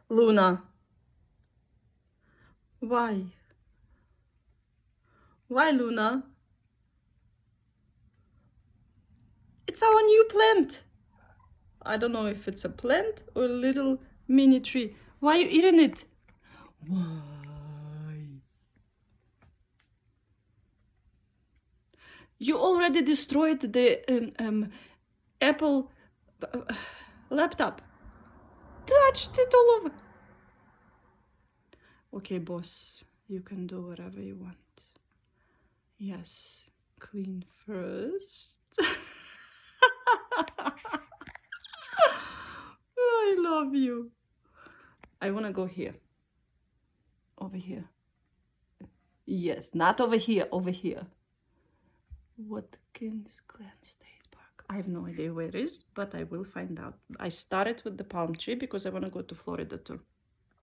Luna. Why? Why, Luna? It's our new plant. I don't know if it's a plant or a little mini tree. Why are you eating it? Why? You already destroyed the Apple laptop. Touched it all over. Okay, boss, you can do whatever you want. Yes, clean first. I love you. I want to go here. Over here. Yes, not over here, over here. Watkins Glen State Park. I have no idea where it is, but I will find out. I started with the palm tree because I want to go to Florida too.